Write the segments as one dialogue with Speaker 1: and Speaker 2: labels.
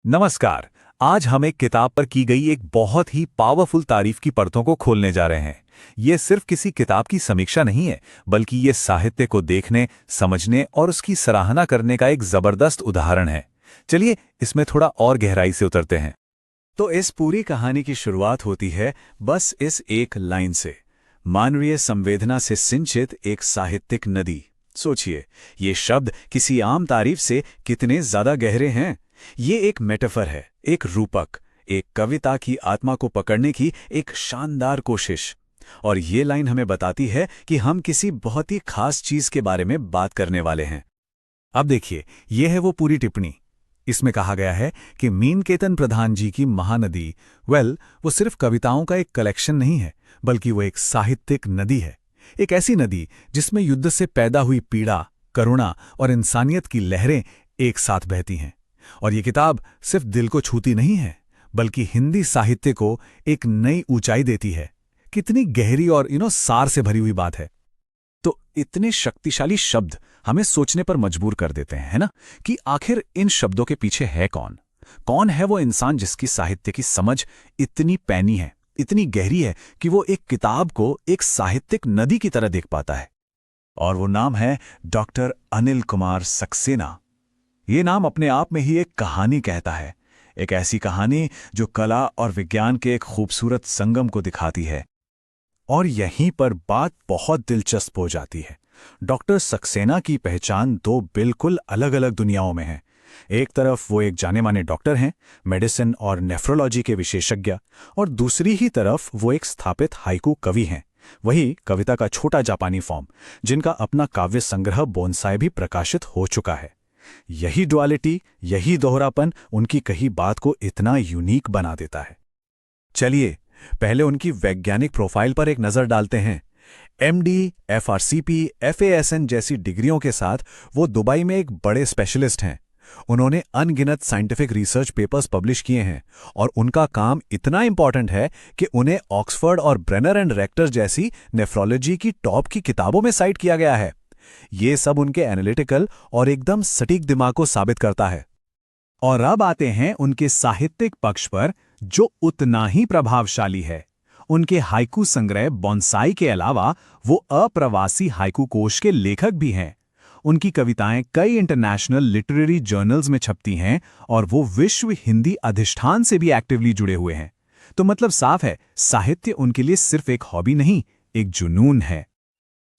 Speaker 1: नमस्कार। आज हम एक किताब पर की गई एक बहुत ही पावरफुल तारीफ की परतों को खोलने जा रहे हैं। ये सिर्फ किसी किताब की समीक्षा नहीं है, बल्कि ये साहित्य को देखने, समझने और उसकी सराहना करने का एक जबरदस्त उदाहरण है। चलिए इसमें थोड़ा और गहराई से उतरते हैं। तो इस पूरी कहानी की शुरुआत होती है बस इस एक लाइन से, मानवीय संवेदना से सिंचित एक साहित्यिक नदी। सोचिए, ये शब्द किसी आम तारीफ से कितने ज्यादा गहरे हैं। ये एक मेटाफर है, एक रूपक, एक कविता की आत्मा को पकड़ने की एक शानदार कोशिश। और ये लाइन हमें बताती है कि हम किसी बहुत ही खास चीज के बारे में बात करने वाले हैं। अब देखिए, ये है वो पूरी टिप्पणी। इसमें कहा गया है कि मीनकेतन प्रधान जी की महानदी, वो सिर्फ कविताओं का एक कलेक्शन नहीं है, बल्कि वो एक साहित्यिक नदी है। एक ऐसी नदी जिसमें युद्ध से पैदा हुई पीड़ा, करुणा और इंसानियत की लहरें एक साथ बहती हैं। और ये किताब सिर्फ दिल को छूती नहीं है, बल्कि हिंदी साहित्य को एक नई ऊंचाई देती है। कितनी गहरी और सार से भरी हुई बात है। तो इतने शक्तिशाली शब्द हमें सोचने पर मजबूर कर देते हैं, है ना, कि आखिर इन शब्दों के पीछे है कौन। कौन है वो इंसान जिसकी साहित्य की समझ इतनी पैनी है, इतनी गहरी है कि वो एक किताब को एक साहित्यिक नदी की तरह देख पाता है। और वो नाम है डॉक्टर अनिल कुमार सक्सेना। ये नाम अपने आप में ही एक कहानी कहता है, एक ऐसी कहानी जो कला और विज्ञान के एक खूबसूरत संगम को दिखाती है। और यहीं पर बात बहुत दिलचस्प हो जाती है। डॉक्टर सक्सेना की पहचान दो बिल्कुल अलग अलग दुनियाओं में है। एक तरफ वो एक जाने माने डॉक्टर हैं, मेडिसिन और नेफ्रोलॉजी के विशेषज्ञ, और दूसरी ही तरफ वो एक स्थापित हाइकू कवि हैं, वही कविता का छोटा जापानी फॉर्म, जिनका अपना काव्य संग्रह बोनसाई भी प्रकाशित हो चुका है। यही डुअलिटी, यही दोहरापन उनकी कही बात को इतना यूनिक बना देता है। चलिए पहले उनकी वैज्ञानिक प्रोफाइल पर एक नजर डालते हैं। एमडी, एफआरसीपी, एफएएसएन जैसी डिग्रियों के साथ वो दुबई में एक बड़े स्पेशलिस्ट हैं। उन्होंने अनगिनत साइंटिफिक रिसर्च पेपर्स पब्लिश किए हैं, और उनका काम इतना इंपॉर्टेंट है कि उन्हें ऑक्सफोर्ड और ब्रेनर एंड रेक्टर जैसी नेफ्रोलॉजी की टॉप की किताबों में साइट किया गया है। ये सब उनके एनालिटिकल और एकदम सटीक दिमाग को साबित करता है। और अब आते हैं उनके साहित्यिक पक्ष पर, जो उतना ही प्रभावशाली है। उनके हाइकू संग्रह बोनसाई के अलावा वो अप्रवासी हाइकू कोश के लेखक भी हैं। उनकी कविताएं कई इंटरनेशनल लिटरेरी जर्नल्स में छपती हैं, और वो विश्व हिंदी अधिष्ठान से भी एक्टिवली जुड़े हुए हैं। तो मतलब साफ है, साहित्य उनके लिए सिर्फ एक हॉबी नहीं, एक जुनून है।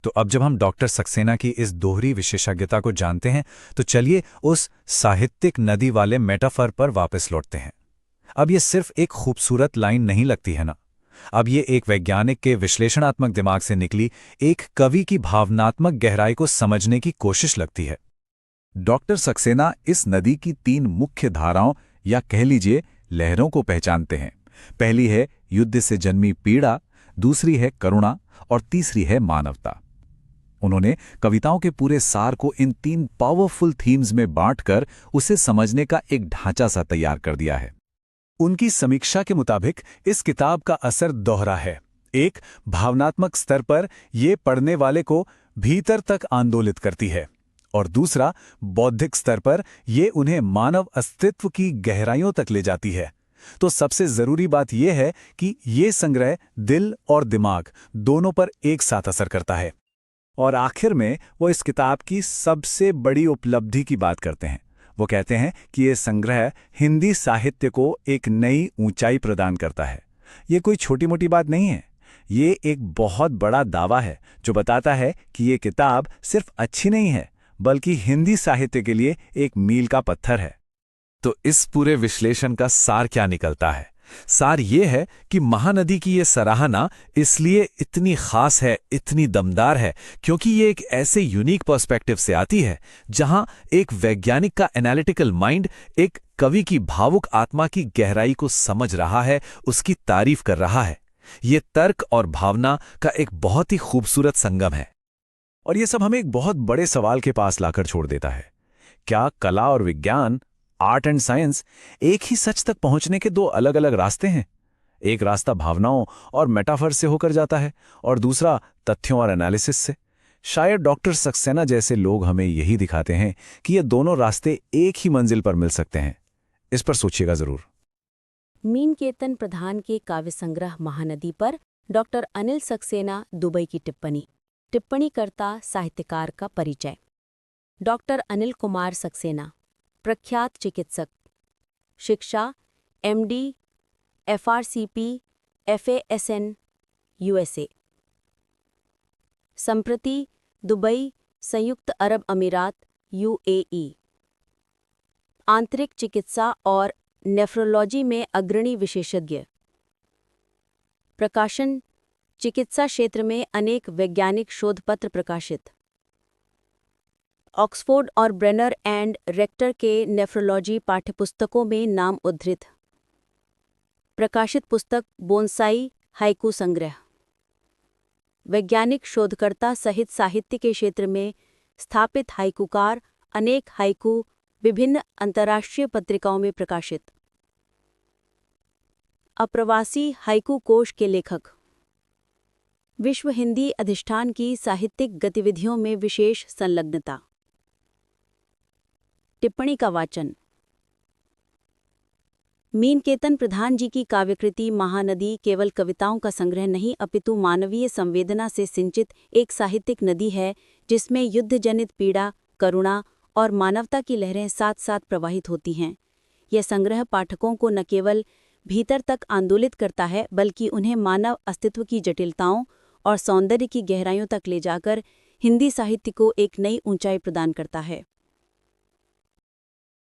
Speaker 1: तो अब जब हम डॉक्टर सक्सेना की इस दोहरी विशेषज्ञता को जानते हैं, तो चलिए उस साहित्यिक नदी वाले मेटाफर पर वापस लौटते हैं। अब ये सिर्फ एक खूबसूरत लाइन नहीं लगती है ना, अब ये एक वैज्ञानिक के विश्लेषणात्मक दिमाग से निकली एक कवि की भावनात्मक गहराई को समझने की कोशिश लगती है। डॉक्टर सक्सेना इस नदी की तीन मुख्य धाराओं, या कह लीजिए लहरों को पहचानते हैं। पहली है युद्ध से जन्मी पीड़ा, दूसरी है करुणा, और तीसरी है मानवता। उन्होंने कविताओं के पूरे सार को इन तीन पावरफुल थीम्स में बांटकर उसे समझने का एक ढांचा सा तैयार कर दिया है। उनकी समीक्षा के मुताबिक इस किताब का असर दोहरा है। एक, भावनात्मक स्तर पर ये पढ़ने वाले को भीतर तक आंदोलित करती है, और दूसरा, बौद्धिक स्तर पर ये उन्हें मानव अस्तित्व की गहराइयों तक ले जाती है। तो सबसे जरूरी बात यह है कि ये संग्रह दिल और दिमाग दोनों पर एक साथ असर करता है। और आखिर में वो इस किताब की सबसे बड़ी उपलब्धि की बात करते हैं। वो कहते हैं कि ये संग्रह हिंदी साहित्य को एक नई ऊंचाई प्रदान करता है। ये कोई छोटी मोटी बात नहीं है, ये एक बहुत बड़ा दावा है जो बताता है कि ये किताब सिर्फ अच्छी नहीं है, बल्कि हिंदी साहित्य के लिए एक मील का पत्थर है। तो इस पूरे विश्लेषण का सार क्या निकलता है? सार ये है कि महानदी की ये सराहना इसलिए इतनी खास है, इतनी दमदार है, क्योंकि ये एक ऐसे यूनिक पर्सपेक्टिव से आती है जहां एक वैज्ञानिक का एनालिटिकल माइंड एक कवि की भावुक आत्मा की गहराई को समझ रहा है, उसकी तारीफ कर रहा है। ये तर्क और भावना का एक बहुत ही खूबसूरत संगम है। और ये सब हमें एक बहुत बड़े सवाल के पास लाकर छोड़ देता है। क्या कला और विज्ञान, आर्ट एंड साइंस एक ही सच तक पहुंचने के दो अलग अलग रास्ते हैं? एक रास्ता भावनाओं और मेटाफर से होकर जाता है, और दूसरा तथ्यों और एनालिसिस से। शायद डॉक्टर सक्सेना जैसे लोग हमें यही दिखाते हैं कि ये दोनों रास्ते एक ही मंजिल पर मिल सकते हैं। इस पर सोचिएगा जरूर।
Speaker 2: मीनकेतन प्रधान के काव्य संग्रह महानदी पर डॉक्टर अनिल सक्सेना दुबई की टिप्पणी। टिप्पणीकर्ता साहित्यकार का परिचय। डॉक्टर अनिल कुमार सक्सेना, प्रख्यात चिकित्सक, शिक्षा एमडी, एफआरसीपी, एफएएसएन, यूएसए। संप्रति दुबई, संयुक्त अरब अमीरात, यूएई। आंतरिक चिकित्सा और नेफ्रोलॉजी में अग्रणी विशेषज्ञ। प्रकाशन चिकित्सा क्षेत्र में अनेक वैज्ञानिक शोधपत्र प्रकाशित। ऑक्सफोर्ड और ब्रेनर एंड रेक्टर के नेफ्रोलॉजी पाठ्यपुस्तकों में नाम उद्धृत। प्रकाशित पुस्तक बोनसाई हाइकू संग्रह। वैज्ञानिक शोधकर्ता सहित साहित्य के क्षेत्र में स्थापित हाइकूकार, अनेक हाइकू विभिन्न अंतर्राष्ट्रीय पत्रिकाओं में प्रकाशित। अप्रवासी हाइकू कोश के लेखक। विश्व हिंदी अधिष्ठान की साहित्यिक गतिविधियों में विशेष संलग्नता। टिप्पणी का वाचन। मीनकेतन प्रधान जी की काव्यकृति महानदी केवल कविताओं का संग्रह नहीं अपितु मानवीय संवेदना से सिंचित एक साहित्यिक नदी है जिसमें युद्धजनित पीड़ा, करुणा और मानवता की लहरें साथ साथ प्रवाहित होती हैं। यह संग्रह पाठकों को न केवल भीतर तक आंदोलित करता है बल्कि उन्हें मानव अस्तित्व की जटिलताओं और सौंदर्य की गहराइयों तक ले जाकर हिंदी साहित्य को एक नई ऊंचाई प्रदान करता है।